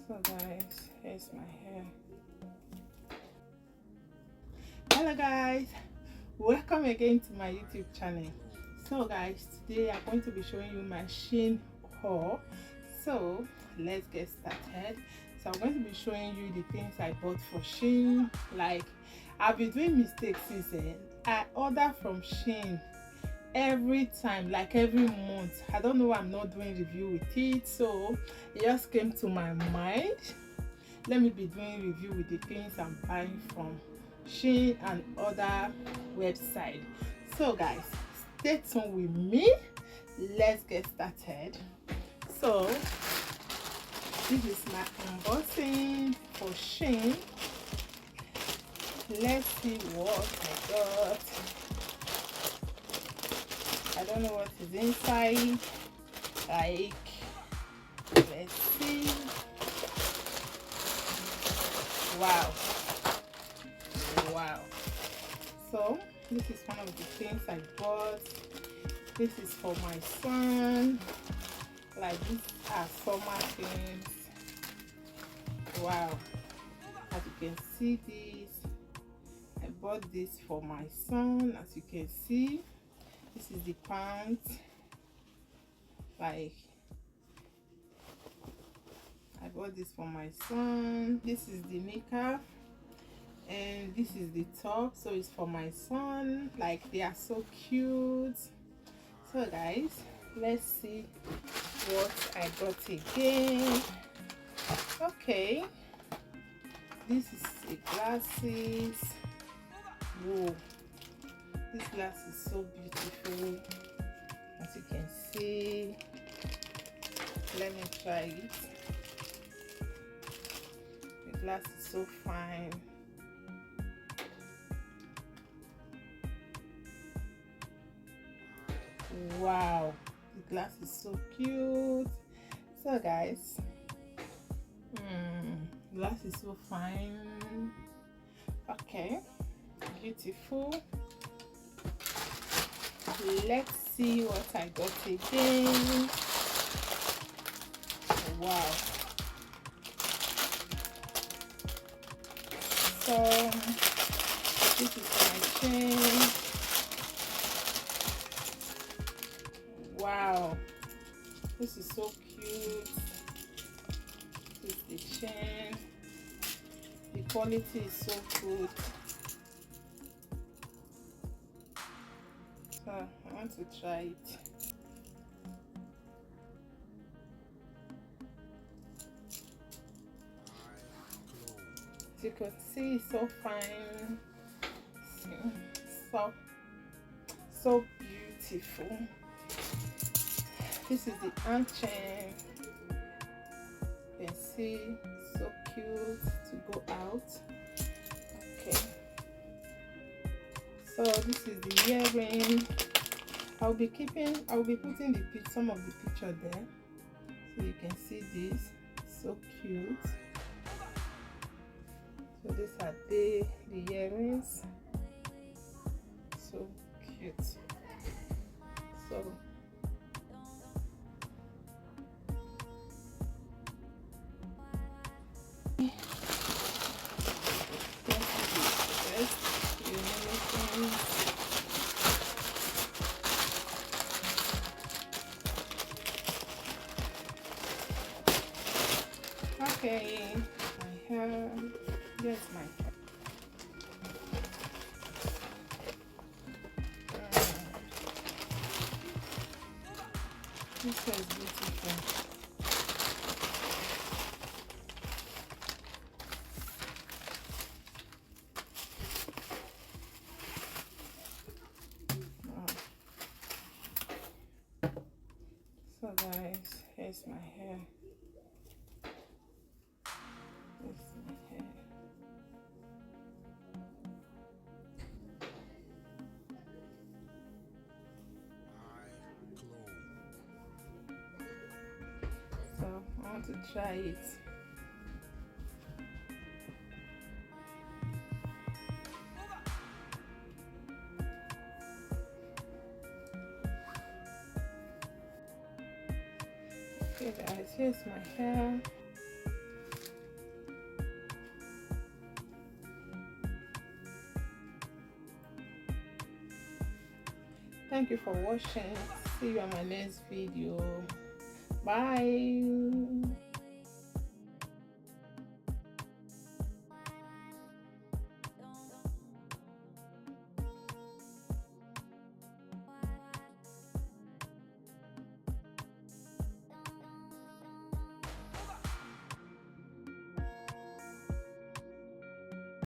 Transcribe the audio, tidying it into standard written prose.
So guys, here's my hair. Hello guys, welcome again to my YouTube channel. So guys, today I'm going to be showing you my Shein haul. So let's get started. So I'm going to be showing you the things I bought for Shein. Like, I've been doing mistakes since then. I order from Shein every time, like every month. I don't know why I'm not doing review with it, so it just came to my mind, let me be doing review with the things I'm buying from Shein and other websites. So guys, stay tuned with me. Let's get started. So this is my unboxing for Shein. Let's see what I got. I don't know what is inside. Like, let's see. Wow. So this is one of the things I bought. This is for my son. Like, these are summer things. Wow. As you can see, this I bought this for my son. As you can see, this is the pants. Like, I bought this for my son. This is the knicker, and this is the top, so it's for my son. Like, they are so cute. So guys, let's see what I got again. Okay, this is the glasses. Whoa, this glass is so beautiful. As you can see, let me try it. The glass is so fine. Wow, the glass is so cute. So guys, glass is so fine. Okay, beautiful. Let's see what I got again. Wow. So this is my chain. Wow, this is so cute. This is the chain. The quality is so good. So I want to try it. As you can see, it's so fine. So beautiful. This is the hand chain. You can see, so cute to go out. Okay. So this is the earring. I'll be putting some of the picture there, so you can see this. So cute. So these are the earrings. So cute. So okay, my hair. Yes, my hair. This is beautiful. So guys, here's my hair. So I want to try it. Okay guys, here's my hair. Thank you for watching. See you on my next video. Bye.